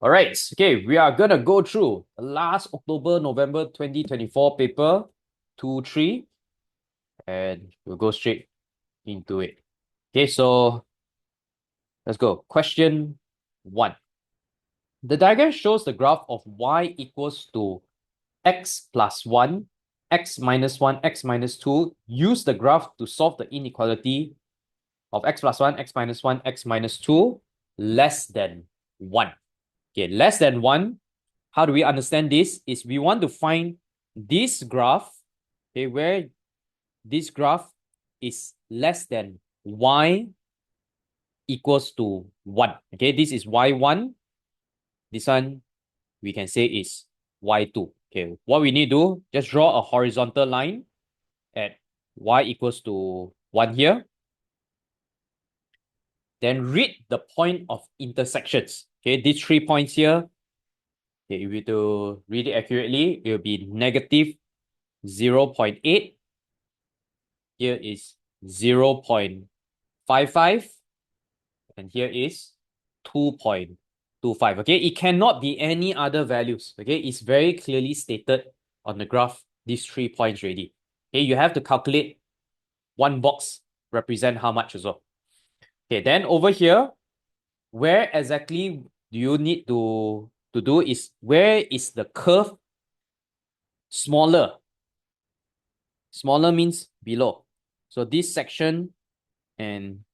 All right, okay, we are gonna go through the last October-November 2024 paper 2-3, and we'll go straight into it. Okay, so let's go. Question 1. The diagram shows the graph of y equals to x plus 1, x minus 1, x minus 2. Use the graph to solve the inequality of x plus 1, x minus 1, x minus 2 less than 1. Okay, less than 1. How do we understand this? Is we want to find this graph, okay, where this graph is less than y equals to 1. Okay, this is y1. This one we can say is y2. Okay, what we need to do, just draw a horizontal line at y equals to 1 here. Then read the point of intersections. Okay, these 3 points here, okay, if you to read it accurately, it will be negative 0.8. Here is 0.55. And here is 2.25. Okay, it cannot be any other values. Okay, it's very clearly stated on the graph, these 3 points already. Okay, you have to calculate one box represent how much as well. Okay, then over here, where exactly do you need to do is where is the curve smaller? Smaller means below. So this section and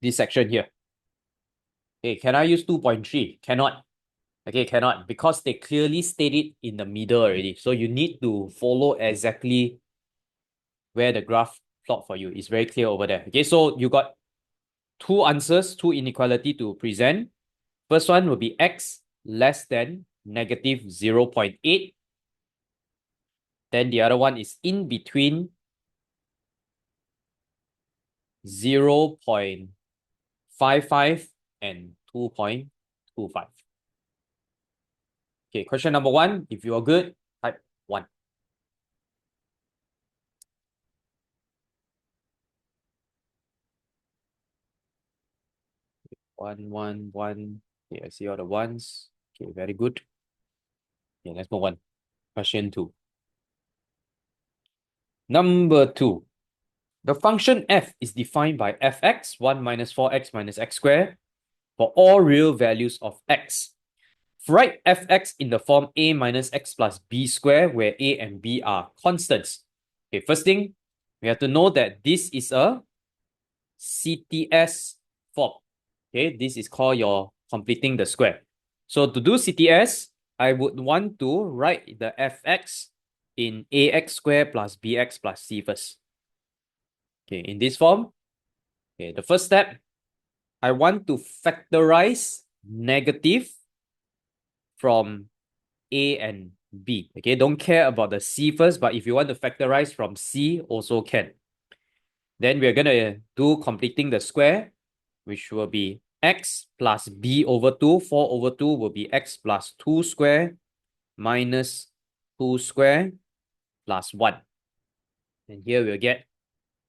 this section here. Okay, can I use 2.3? Cannot. Okay, cannot, because they clearly state it in the middle already. So you need to follow exactly where the graph plot for you. It's very clear over there. Okay, so you got two answers, two inequality to present. First one will be x less than negative 0.8. Then the other one is in between 0.55 and 2.25. Okay, question number 1. If you are good, type 1. One, one, one. Okay, I see all the ones. Okay, very good. Okay, let's move on. Question 2. Number 2. The function f is defined by fx, 1 minus 4x minus x squared, for all real values of x. Write fx in the form a minus x plus b squared, where a and b are constants. Okay, first thing, we have to know that this is a CTS form. Okay, this is called your completing the square. So to do CTS, I would want to write the fx in ax squared plus bx plus c first. Okay, in this form, okay, the first step, I want to factorize negative from a and b. Okay, don't care about the c first, but if you want to factorize from c, also can. Then we're going to do completing the square, which will be x plus b over 2. 4 over 2 will be x plus 2 square minus 2 square plus 1. And here we'll get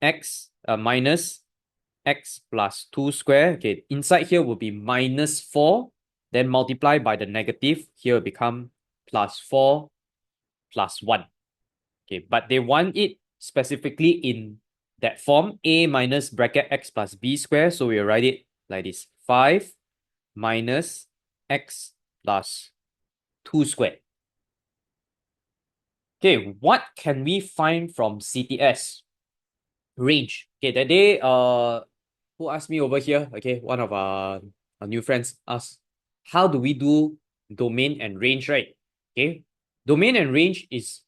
x minus x plus 2 square. Okay, inside here will be minus 4. Then multiply by the negative. Here will become plus 4 plus 1. Okay, but they want it specifically in that form, a minus bracket x plus b square. So we'll write it like this. 5 minus x plus 2 squared. Okay, what can we find from CTS? Range. Okay, that day, who asked me over here? Okay, one of our new friends asked, how do we do domain and range, right? Okay, domain and range is,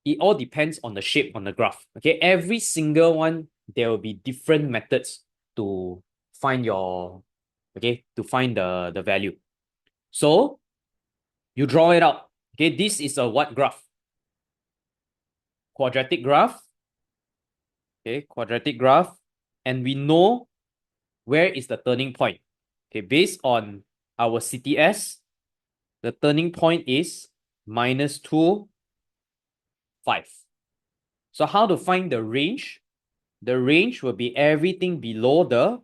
it all depends on the shape on the graph. Okay, every single one, there will be different methods to find your, okay, to find the value. So you draw it out. Okay, this is a what graph? Quadratic graph. Okay, quadratic graph. And we know where is the turning point. Okay, based on our CTS, the turning point is minus 2, 5. So how to find the range? The range will be everything below the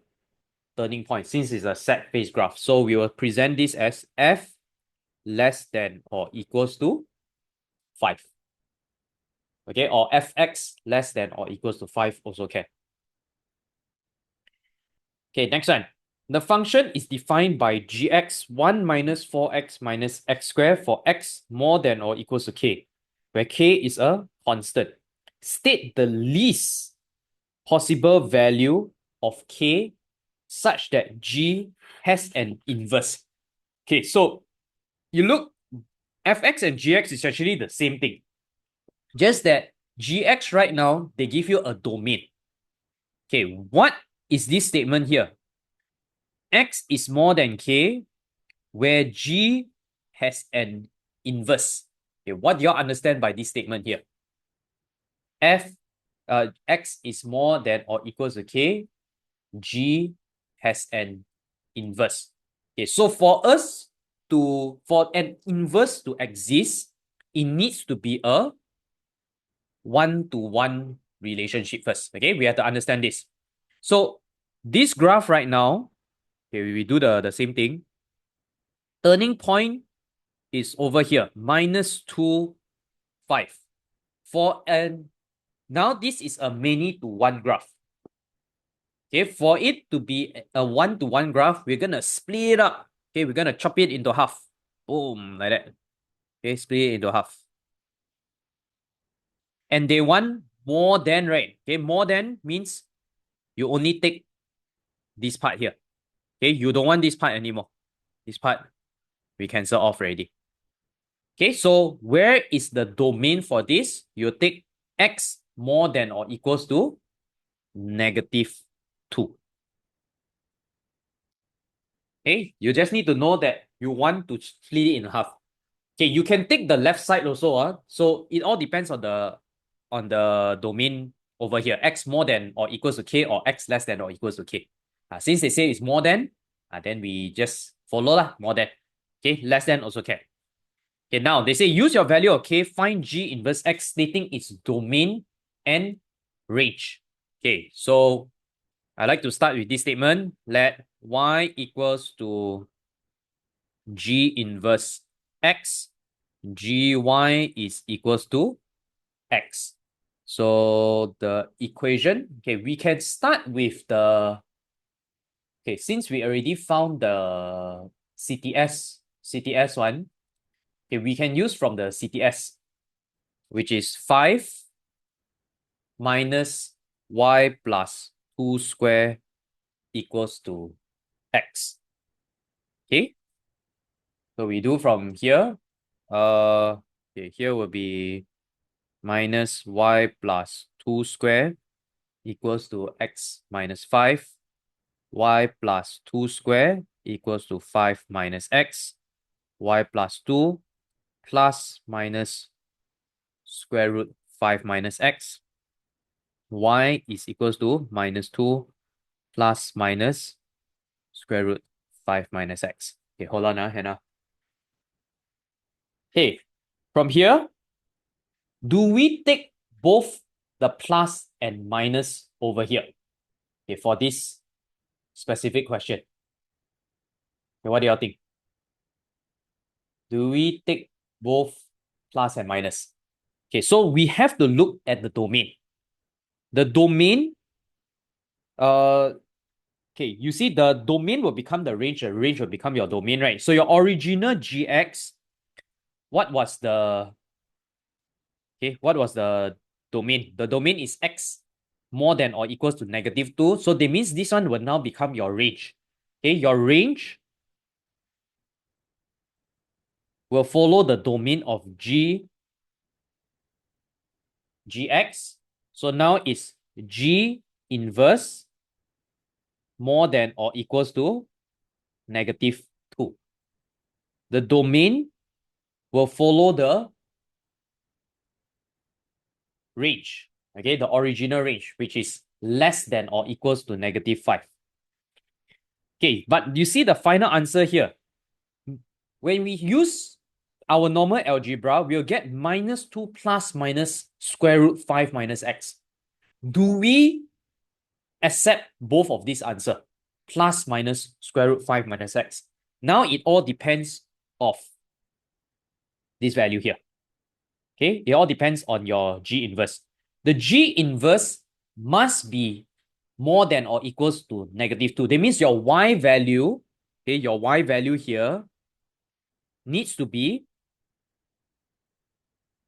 turning point since it's a set phase graph. So we will present this as f less than or equals to 5. Okay, or fx less than or equals to 5 also can. Okay, next one. The function is defined by gx 1 minus 4x minus x squared for x more than or equals to k, where k is a constant. State the least possible value of k such that g has an inverse. Okay, so you look, fx and gx is actually the same thing. Just that gx right now, they give you a domain. Okay, what is this statement here? X is more than k, where g has an inverse. Okay, what do you understand by this statement here? X is more than or equals to k, g has an inverse. Okay, so for an inverse to exist, it needs to be a one-to-one relationship first. Okay, we have to understand this. So this graph right now, okay, we do the same thing. Turning point is over here, minus 2, 5. Now this is a many to one graph. Okay, for it to be a one-to-one graph, we're gonna split it up. Okay, we're gonna chop it into half. Boom, like that. Okay, split it into half. And they want more than, right? Okay, more than means you only take this part here. Okay, you don't want this part anymore. This part, we cancel off already. Okay, so where is the domain for this? You take x more than or equals to -2. Okay, you just need to know that you want to split it in half. Okay, you can take the left side also. So it all depends on the domain over here. X more than or equals to k, or x less than or equals to k. Since they say it's more than, then we just follow lah, more than. Okay, less than also can. Okay, now they say use your value of k, find g inverse x, stating its domain and range. Okay, so I like to start with this statement. Let y equals to g inverse x, gy is equals to x. So the equation, okay, we can start with okay, since we already found the CTS one, okay, we can use from the CTS, which is 5 minus y plus 2 square equals to x. Okay, so we do from here. Okay, here will be minus y plus 2 square equals to x minus 5. Y plus 2 square equals to 5 minus x. Y plus 2 plus minus square root 5 minus x. Y is equals to minus 2 plus minus square root 5 minus x. Okay, hold on, Hannah. Okay, from here, do we take both the plus and minus over here? Okay, for this specific question. Okay, what do y'all think? Do we take both plus and minus? Okay, so we have to look at the domain. The domain, okay, you see the domain will become the range will become your domain, right? So your original gx, what was the domain? The domain is x more than or equals to -2. So that means this one will now become your range. Okay, your range will follow the domain of gx. So now it's g inverse more than or equals to -2. The domain will follow the range, okay, the original range, which is less than or equals to -5. Okay, but you see the final answer here. When we use our normal algebra, we'll get -2 plus minus square root 5 minus x. Do we accept both of these answers? plus minus square root 5 minus x. Now it all depends of this value here. Okay, it all depends on your G inverse. The G inverse must be more than or equals to -2. That means your Y value, okay, your Y value here needs to be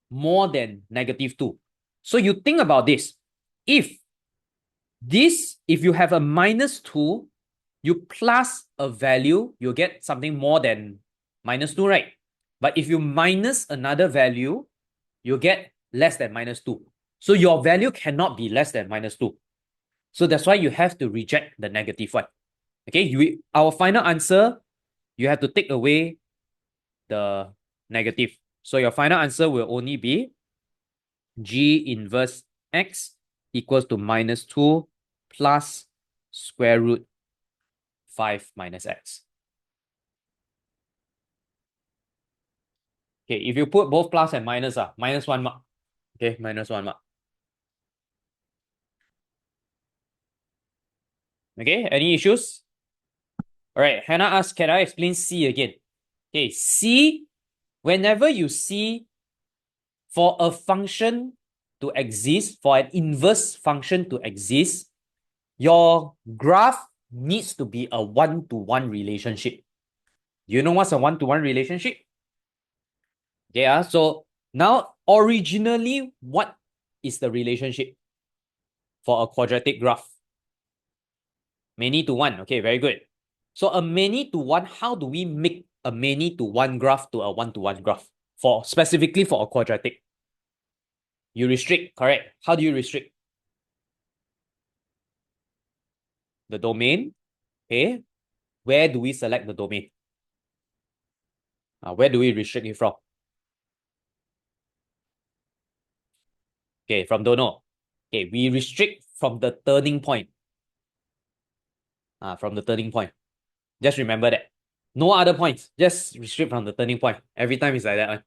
more than -2. So you think about this. If you have a -2, you plus a value, you get something more than -2, right? But if you minus another value, you get less than -2. So your value cannot be less than -2. So that's why you have to reject the negative one. Okay, our final answer, you have to take away the negative. So your final answer will only be G inverse x equals to -2 plus square root 5 minus x. Okay, if you put both plus and minus, -1 mark. Okay, -1 mark. Okay, any issues? All right, Hannah asks, can I explain C again? Okay, C, whenever you see for a function to exist, for an inverse function to exist, your graph needs to be a one-to-one relationship. Do you know what's a one-to-one relationship? Yeah, so now originally, what is the relationship for a quadratic graph? Many to one. Okay, very good. So a many to one, how do we make a many to one graph to a one-to-one graph? Specifically for a quadratic? You restrict, correct? How do you restrict? The domain. Okay. Where do we select the domain? Where do we restrict it from? Okay, from don't know. Okay, we restrict from the turning point. From the turning point. Just remember that. No other points. Just restrict from the turning point. Every time it's like that one.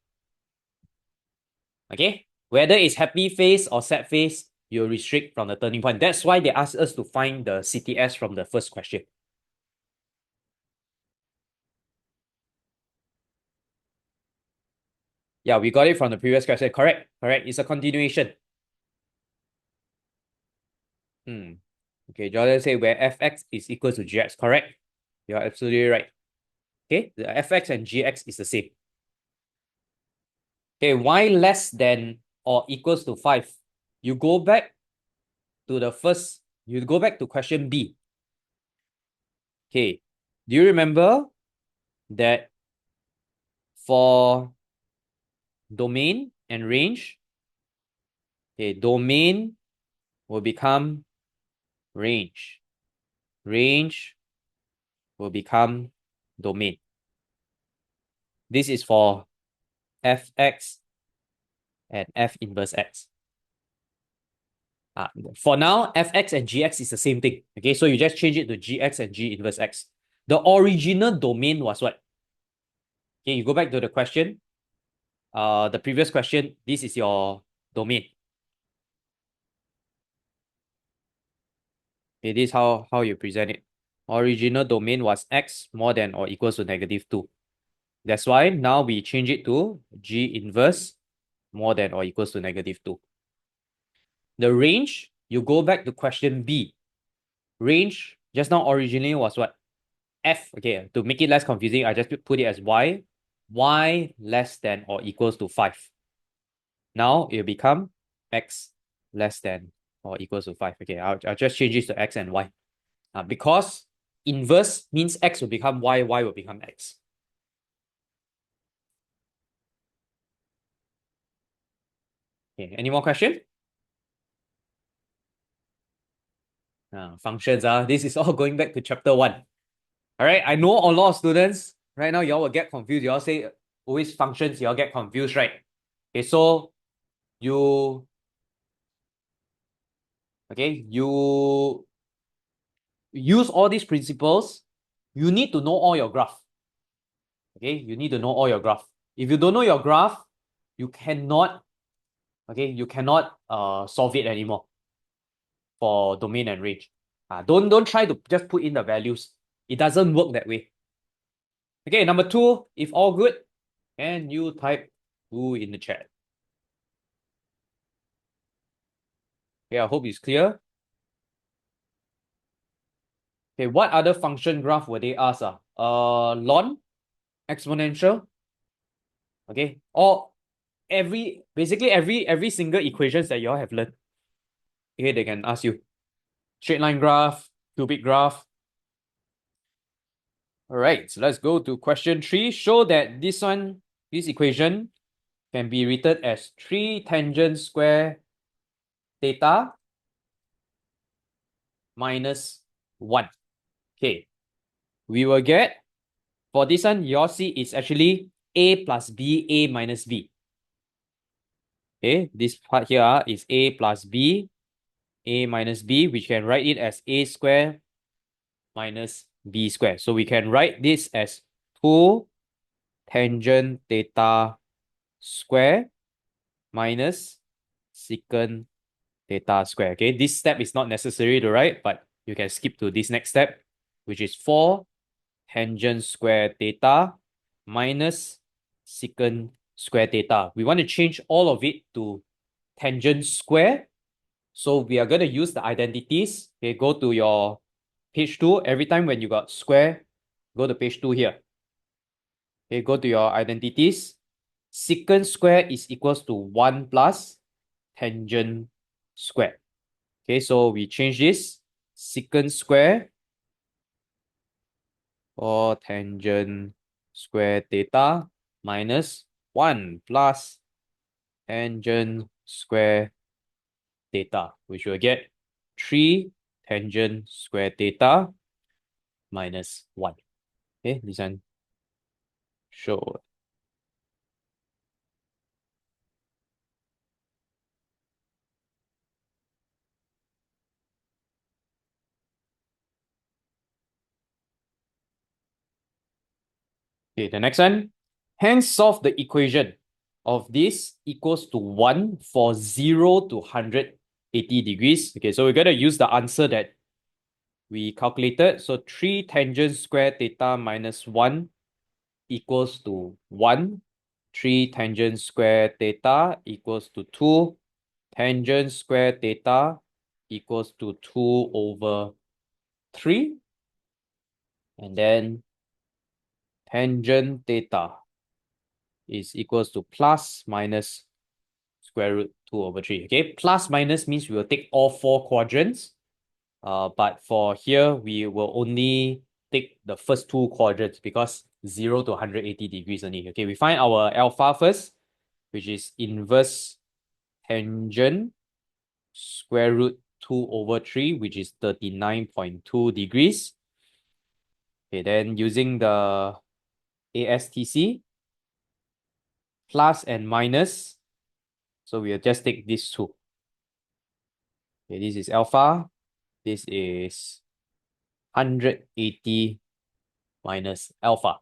Okay? Whether it's happy face or sad face, you restrict from the turning point. That's why they asked us to find the CTS from the first question. Yeah, we got it from the previous question. Correct. Correct. It's a continuation. Okay, Jordan say where fx is equal to gx. Correct. You're absolutely right. Okay, the fx and gx is the same. Okay, y less than or equals to 5. You go back to question B. Okay, do you remember that for domain and range, okay, domain will become range. Range will become domain. This is for fx and f inverse x. For now, fx and gx is the same thing. Okay, so you just change it to gx and g inverse x. The original domain was what? Okay, you go back to the question. The previous question, this is your domain. Okay, this is how you present it. Original domain was x more than or equals to -2. That's why now we change it to g inverse more than or equals to -2. The range, you go back to question B. Range, just now originally was what? F. Okay, to make it less confusing, I just put it as y. Y less than or equals to 5. Now it will become x less than or equals to 5. Okay, I'll just change this to x and y. Because inverse means x will become y, y will become x. Okay, any more questions? Functions, this is all going back to chapter 1. All right, I know a lot of students right now, y'all will get confused. Y'all say always functions, y'all get confused, right? Okay, so you use all these principles. You need to know all your graph. Okay, you need to know all your graph. If you don't know your graph, you cannot solve it anymore for domain and range. Don't try to just put in the values. It doesn't work that way. Okay, number 2, if all good, and you type 2 in the chat. Okay, I hope it's clear. Okay, what other function graph were they asked? Ln, exponential. Okay, or basically every single equations that you all have learned. Okay, they can ask you. Straight line graph, cubic graph. All right, so let's go to question 3. Show that this equation can be written as 3 tangent square theta minus 1. Okay, we will get, for this one, you'll see it's actually a plus b, a minus b. Okay, this part here is a plus b, a minus b, which can write it as a square minus b square. So we can write this as 2 tangent theta square minus secant theta square. Okay, this step is not necessary to write, but you can skip to this next step, which is 4 tangent square theta minus secant square theta. We want to change all of it to tangent square. So we are going to use the identities. Okay, go to your page 2. Every time when you got square, go to page 2 here. Okay, go to your identities. Secant square is equals to 1 plus tangent square. Okay, so we change this. Secant square or tangent square theta minus 1 plus tangent square theta, which will get 3 tangent square theta minus 1. Okay, this one show. Okay, the next one. Hence solve the equation of this equals to 1 for 0 to 180 degrees. Okay, so we're going to use the answer that we calculated. So 3 tangent square theta minus 1 equals to 1. 3 tangent square theta equals to 2. Tangent square theta equals to 2 over 3. And then tangent theta is equals to plus minus square root 2 over 3. Okay, plus minus means we will take all 4 quadrants. But for here, we will only take the first 2 quadrants because 0 to 180 degrees only. Okay, we find our alpha first, which is inverse tangent square root 2 over 3, which is 39.2 degrees. Okay, then using the ASTC, plus and minus, so we'll just take these 2. Okay, this is alpha, this is 180 minus alpha,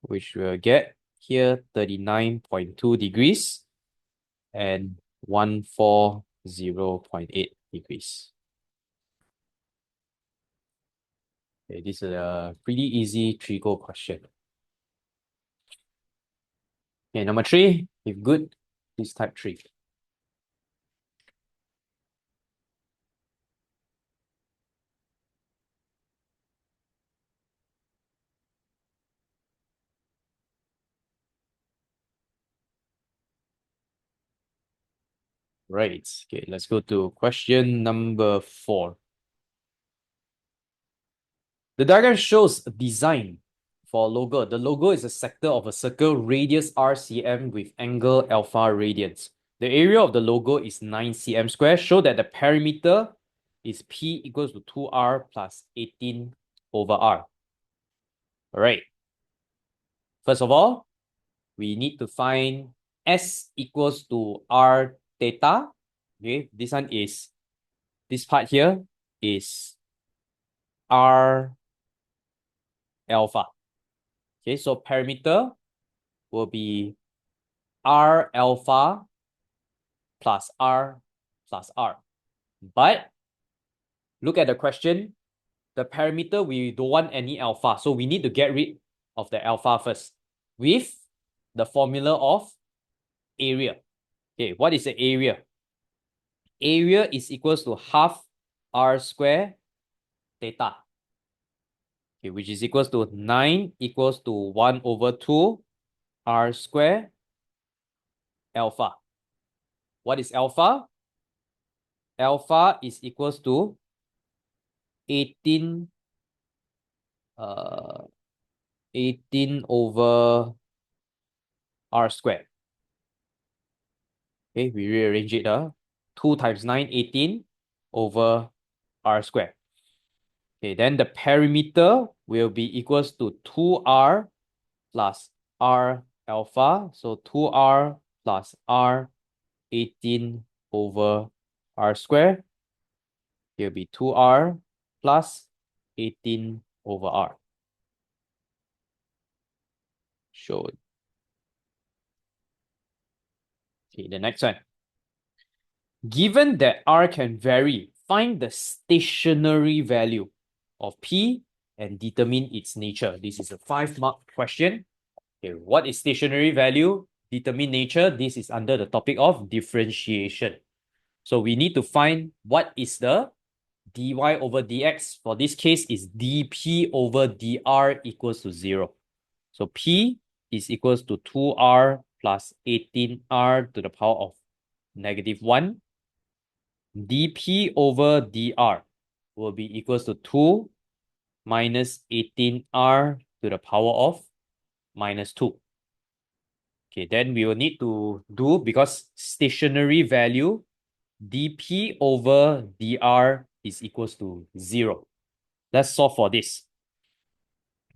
which will get here 39.2 degrees and 140.8 degrees. Okay, this is a pretty easy trigo question. Okay, number 3, if good, please type 3. Right. Okay, let's go to question number 4. The diagram shows a design for a logo. The logo is a sector of a circle, radius RCM with angle alpha radians. The area of the logo is 9 cm square. Show that the perimeter is P equals to 2R plus 18 over R. All right. First of all, we need to find S equals to R theta. Okay, this part here is R alpha. Okay, so perimeter will be R alpha plus R plus R. But look at the question. The parameter, we don't want any alpha. So we need to get rid of the alpha first with the formula of area. Okay, what is the area? Area is equals to half r square theta. Okay, which is equals to 9 equals to 1 over 2 r square alpha. What is alpha? Alpha is equals to 18 18 over r squared. Okay, we rearrange it. 2 times 9, 18 over r squared. Okay, then the perimeter will be equals to 2r plus r alpha. So 2r plus r 18 over r squared. It will be 2r plus 18 over r. Show. Okay, the next one. Given that r can vary, find the stationary value of p and determine its nature. This is a 5-mark question. Okay, what is stationary value? Determine nature. This is under the topic of differentiation. So we need to find what is the dy over dx. For this case is dp over dr equals to 0. So p is equals to 2r plus 18r to the power of -1. dp over dr will be equals to 2 minus 18r to the power of -2. Okay, then we will need to do, because stationary value, dp over dr is equals to 0. Let's solve for this.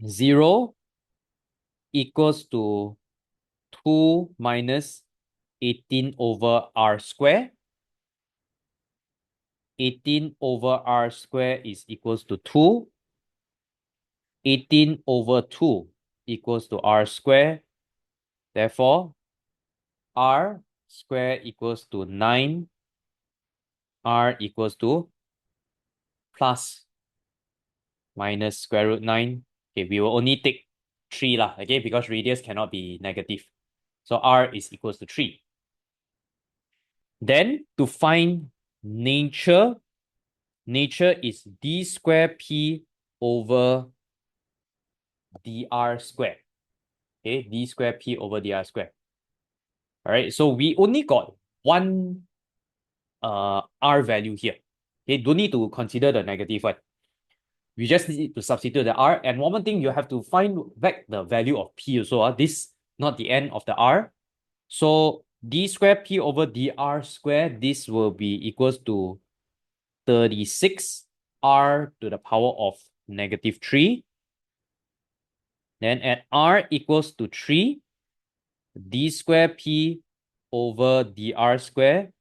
0 equals to 2 minus 18 over r square. 18 over r square is equals to 2. 18 over 2 equals to r square. Therefore, r square equals to 9. R equals to plus minus square root 9. Okay, we will only take 3 lah, okay, because radius cannot be negative. So r is equals to 3. Then to find nature, nature is d square p over dr square. Okay, d square p over dr square. All right, so we only got one r value here. Okay, don't need to consider the negative one. We just need to substitute the r. And one more thing, you have to find back the value of p also. This not the end of the r. So d square p over dr square, this will be equals to 36 r to the power of -3. Then at r equals to 3, d square p over dr square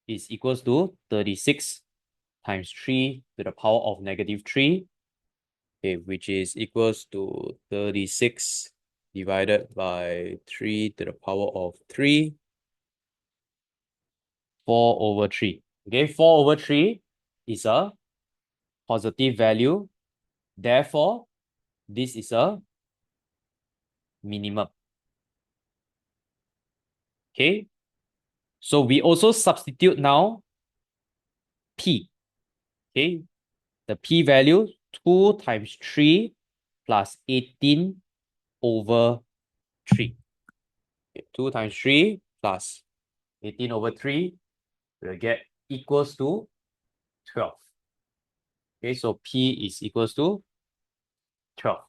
is equals to 36 times 3 to the power of -3. Okay, which is equals to 36 divided by 3 to the power of 3, 4 over 3. Okay, 4 over 3 is a positive value. Therefore, this is a minimum. Okay, so we also substitute now p. Okay, the p value 2 times 3 plus 18 over 3. Okay, 2 times 3 plus 18 over 3 will get equals to 12. Okay, so p is equals to 12.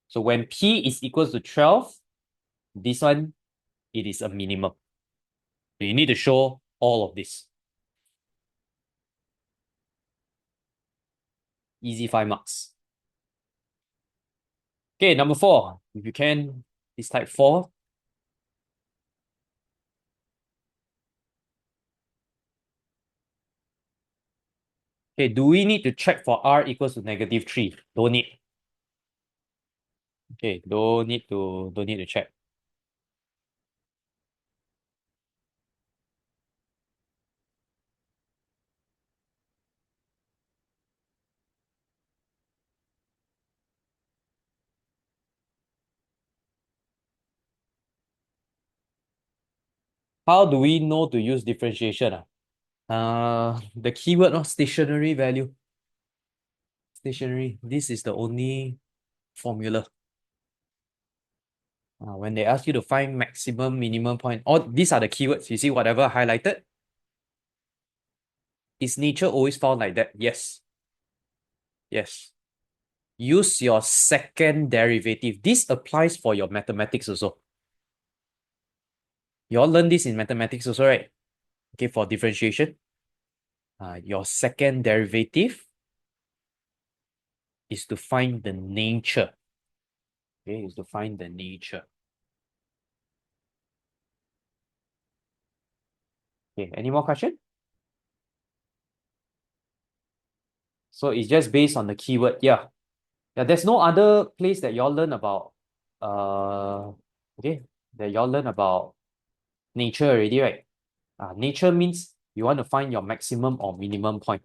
So when p is equals to 12, this one, it is a minimum. So you need to show all of this. Easy 5 marks. Okay, number 4. If you can, please type 4. Okay, do we need to check for r equals to -3? Don't need. Okay, don't need to check. How do we know to use differentiation? The keyword of stationary value. Stationary. This is the only formula. When they ask you to find maximum, minimum point, all these are the keywords. You see whatever highlighted? Is nature always found like that? Yes. Yes. Use your second derivative. This applies for your mathematics also. You all learn this in mathematics also, right? Okay, for differentiation. Your second derivative is to find the nature. Okay, is to find the nature. Okay, any more question? So it's just based on the keyword. Yeah. Yeah, there's no other place that y'all learn about okay, that y'all learn about nature already, right? Nature means you want to find your maximum or minimum point.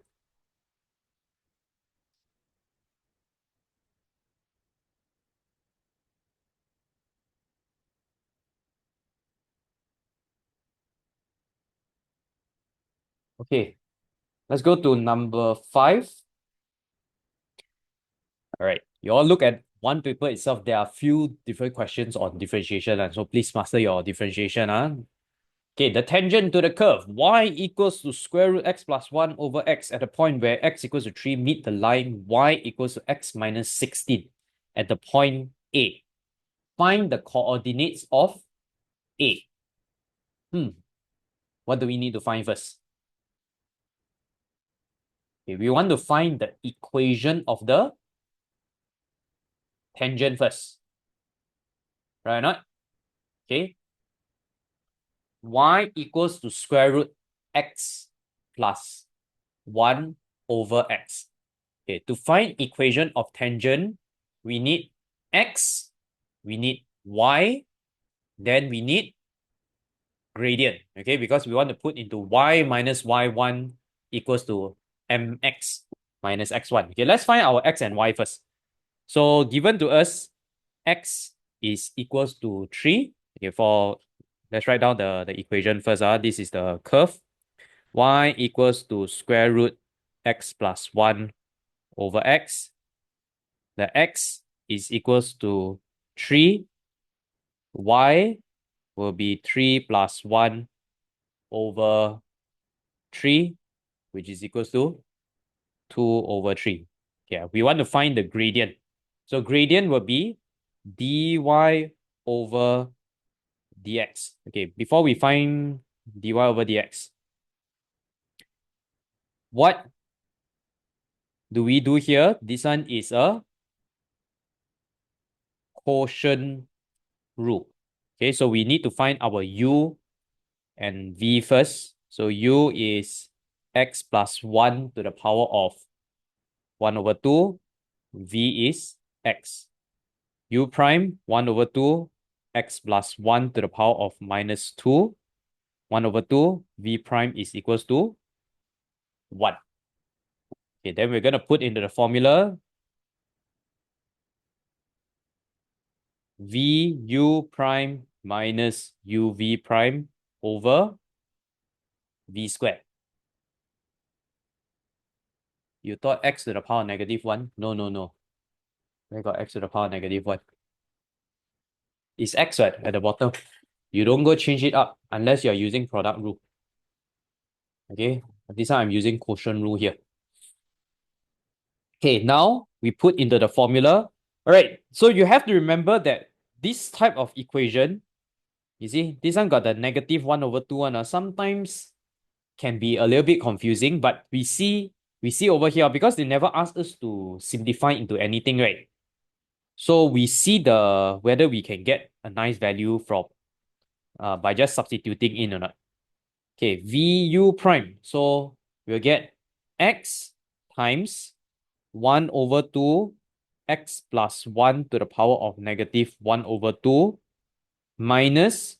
Okay, let's go to number 5. All right, you all look at one paper itself. There are a few different questions on differentiation, so please master your differentiation. Okay, the tangent to the curve y equals to square root x plus 1 over x at a point where x equals to 3 meet the line y equals to x minus 16 at the point A. Find the coordinates of A. What do we need to find first? Okay, we want to find the equation of the tangent first. Right or not? Okay. Y equals to square root x plus 1 over x. Okay, to find equation of tangent, we need x, we need y, then we need gradient. Okay, because we want to put into y minus y1 equals to mx minus x1. Okay, let's find our x and y first. So given to us, x is equals to 3. Okay, let's write down the equation first. This is the curve. Y equals to square root x plus 1 over x. The x is equals to 3. Y will be 3 plus 1 over 3, which is equals to 2 over 3. Yeah, we want to find the gradient. So gradient will be dy over dx. Okay, before we find dy over dx, what do we do here? This one is a quotient rule. Okay, so we need to find our u and v first. So u is x plus 1 to the power of 1 over 2. V is x. U prime 1 over 2, x plus 1 to the power of minus 2. 1 over 2, v prime is equals to 1. Okay, then we're going to put into the formula v u prime minus uv prime over v squared. You thought x to the power of negative 1? No, no, no. Where got x to the power of negative 1? It's x right at the bottom. You don't go change it up unless you're using product rule. Okay, this time I'm using quotient rule here. Okay, now we put into the formula. All right, so you have to remember that this type of equation, you see, this one got the negative 1 over 2 one. Sometimes can be a little bit confusing, but we see over here, because they never asked us to simplify into anything, right? So we see whether we can get a nice value from by just substituting in or not. Okay, vu prime. So we'll get x times 1 over 2 x plus 1 to the power of negative 1 over 2 minus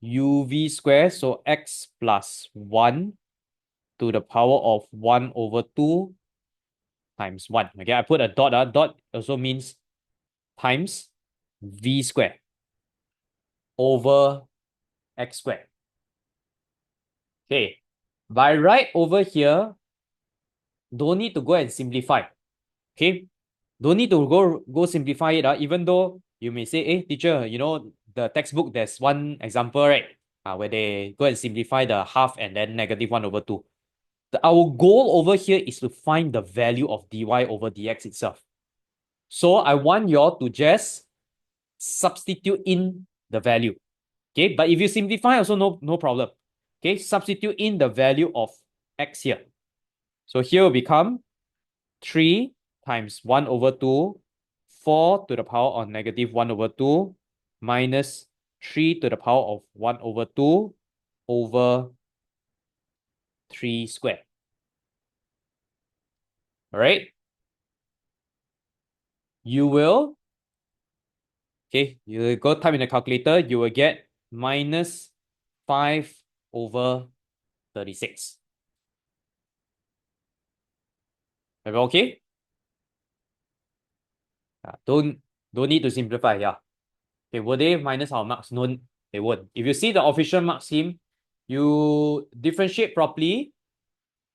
uv square. So x plus 1 to the power of 1 over 2 times 1. Okay, I put a dot. Dot also means times v square over x squared. Okay, by right over here, don't need to go and simplify. Okay, don't need to go simplify it. Even though you may say, hey, teacher, the textbook, there's one example, right? Where they go and simplify the half and then negative 1 over 2. Our goal over here is to find the value of dy over dx itself. So I want you all to just substitute in the value. Okay, but if you simplify also no problem. Okay, substitute in the value of x here. So here will become 3 times 1 over 2, 4 to the power of negative 1 over 2, minus 3 to the power of 1 over 2 over 3 squared. All right. You will, okay, you go type in the calculator, you will get minus 5 over 36. Okay? Don't need to simplify, yeah. Okay, will they minus our marks? No, they won't. If you see the official mark scheme, you differentiate properly,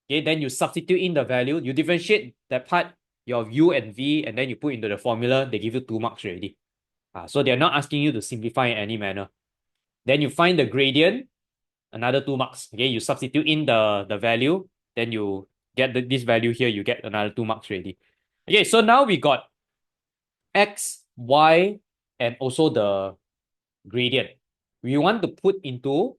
okay, then you substitute in the value, you differentiate that part, your u and v, and then you put into the formula, they give you 2 marks already. So they're not asking you to simplify in any manner. Then you find the gradient, another 2 marks. Okay, you substitute in the value, then you get this value here, you get another 2 marks already. Okay, so now we got x, y, and also the gradient. We want to put into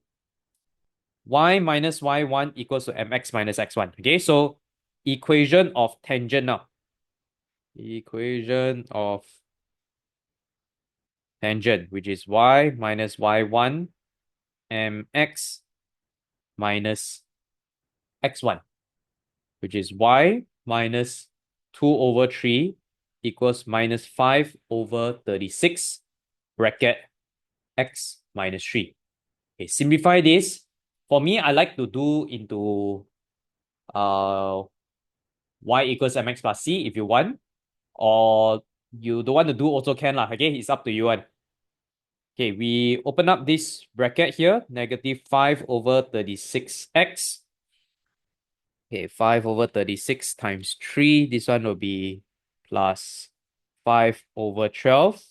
y minus y1 equals to mx minus x1. Okay, so equation of tangent now. Equation of tangent, which is y minus y1 mx minus x1, which is y minus 2 over 3 equals minus 5 over 36 bracket x minus 3. Okay, simplify this. For me, I like to do into y equals mx plus c if you want, or you don't want to do also can lah. Okay, it's up to you one. Okay, we open up this bracket here, negative 5 over 36x. Okay, 5 over 36 times 3. This one will be plus 5 over 12.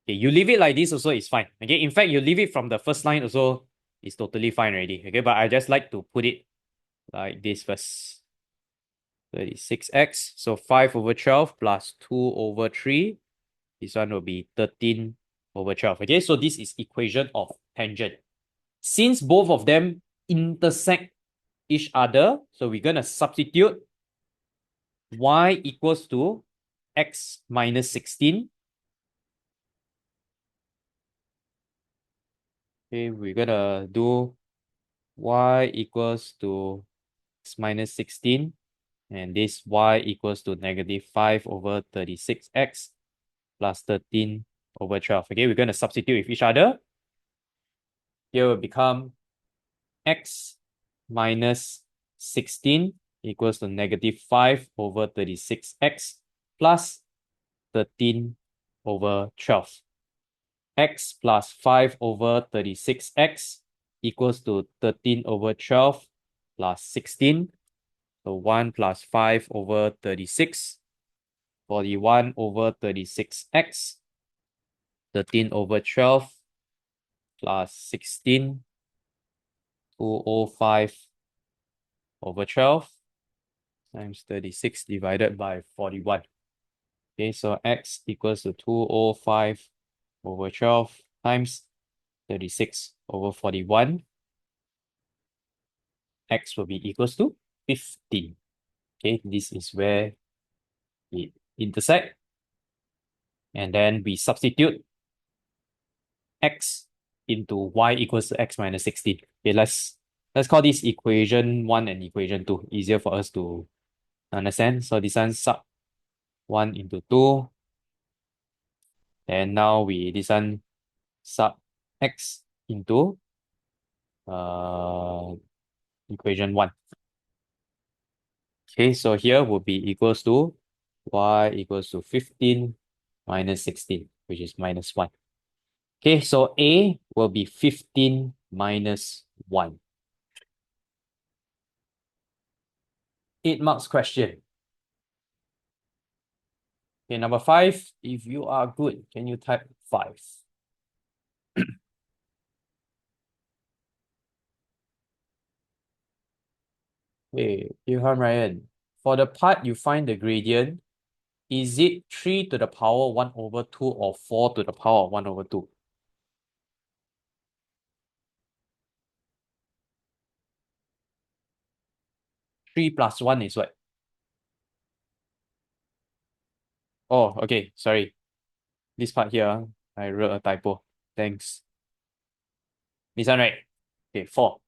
Okay, you leave it like this also is fine. Okay, in fact, you leave it from the first line also is totally fine already. Okay, but I just like to put it like this first. 36x. So 5 over 12 plus 2 over 3. This one will be 13 over 12. Okay, so this is equation of tangent. Since both of them intersect each other, so we're going to substitute y equals to x minus 16. Okay, we're going to do y equals to x minus 16. And this y equals to negative 5 over 36x plus 13 over 12. Okay, we're going to substitute with each other. Here will become x minus 16 equals to negative 5 over 36x plus 13 over 12. X plus 5 over 36x equals to 13 over 12 plus 16. So 1 plus 5 over 36, 41 over 36x, 13 over 12 plus 16, 205 over 12 times 36 divided by 41. Okay, so x equals to 205 over 12 times 36 over 41. X will be equals to 15. Okay, this is where it intersect. And then we substitute x into y equals to x minus 16. Okay, let's call this equation 1 and equation 2. Easier for us to understand. So this one sub 1 into 2. And now this one sub x into equation 1. Okay, so here will be equals to y equals to 15 minus 16, which is minus 1. Okay, so A will be 15 minus 1. 8 marks question. Okay, number 5. If you are good, can you type 5? Okay, Ilham Ryan. For the part you find the gradient, is it 3 to the power 1 over 2 or 4 to the power of 1 over 2? 3 plus 1 is what? Oh, okay, sorry. This part here, I wrote a typo. Thanks. This one, right? Okay, 4.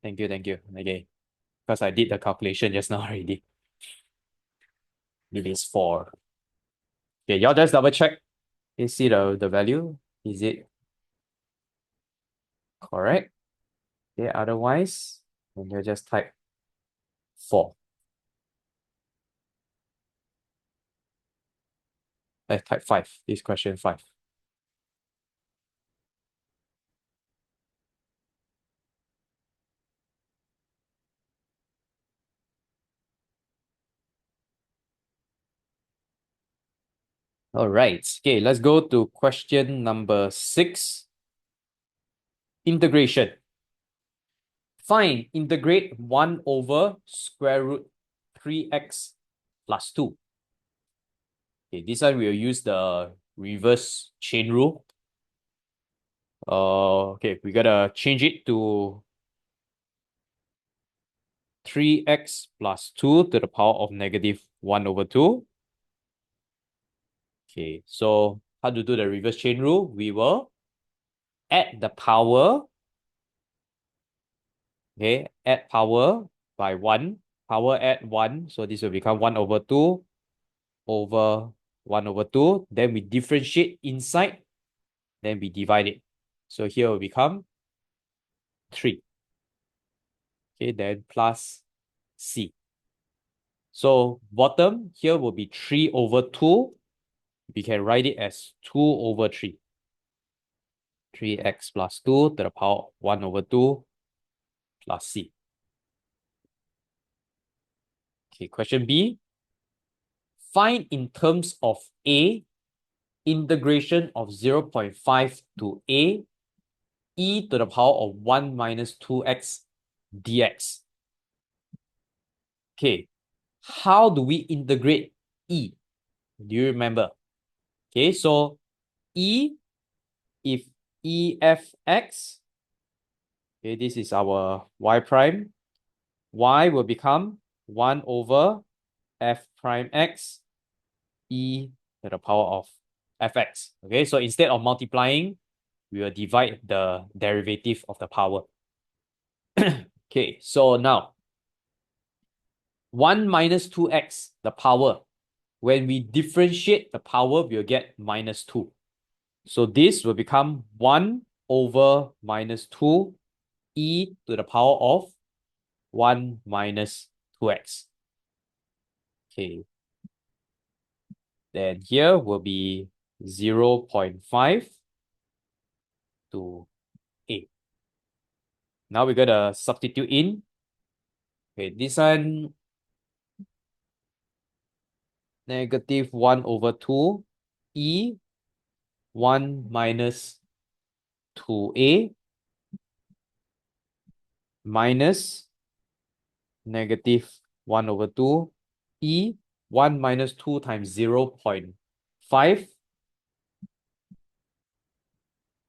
Thank you, thank you. Okay, because I did the calculation just now already. It is 4. Okay, y'all just double check. You see the value? Is it correct? Okay, otherwise, then you just type 4. I type 5. This question 5. All right. Okay, let's go to question number 6. Integration. Integrate 1 over square root 3x plus 2. Okay, this one we'll use the reverse chain rule. Okay, we gotta change it to 3x plus 2 to the power of negative 1 over 2. Okay, so how to do the reverse chain rule? We will add the power. Okay, add power by 1. Power add 1. So this will become 1 over 2 over 1 over 2. Then we differentiate inside. Then we divide it. So here will become 3. Okay, then plus C. So bottom here will be 3 over 2. We can write it as 2 over 3. 3x plus 2 to the power of 1 over 2 plus C. Okay, question B. Find in terms of A, integration of 0.5 to A, e to the power of 1 minus 2x dx. Okay, how do we integrate E? Do you remember? Okay, so E, if E f x, okay, this is our y prime, y will become 1 over f prime x e to the power of fx. Okay, so instead of multiplying, we will divide the derivative of the power. Okay, so now 1 minus 2x, the power. When we differentiate the power, we'll get minus 2. So this will become 1 over minus 2 e to the power of 1 minus 2x. Okay. Then here will be 0.5 to A. Now we're going to substitute in. Okay, this one, negative 1 over 2 e 1 minus 2a minus negative 1 over 2 e 1 minus 2 times 0.5. Okay,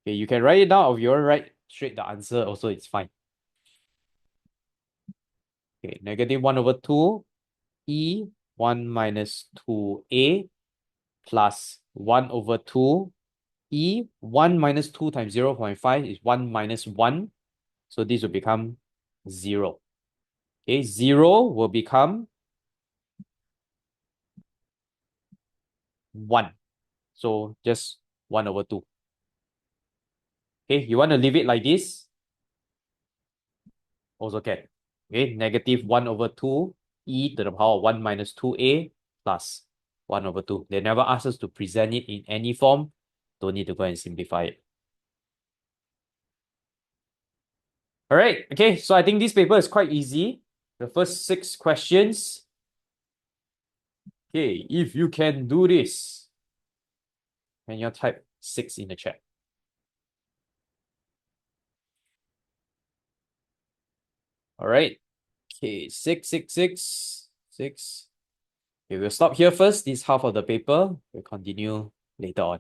you can write it down or you want to write straight the answer also, it's fine. Okay, negative 1 over 2 e 1 minus 2a plus 1 over 2 e 1 minus 2 times 0.5 is 1 minus 1. So this will become 0. Okay, 0 will become 1. So just 1 over 2. Okay, you want to leave it like this? Also can. Okay, negative 1 over 2 e to the power of 1 minus 2a plus 1 over 2. They never ask us to present it in any form. Don't need to go and simplify it. All right, okay, so I think this paper is quite easy. The first 6 questions. Okay, if you can do this, can you type 6 in the chat? All right, okay, 6. Okay, we'll stop here first. This half of the paper. We'll continue later on.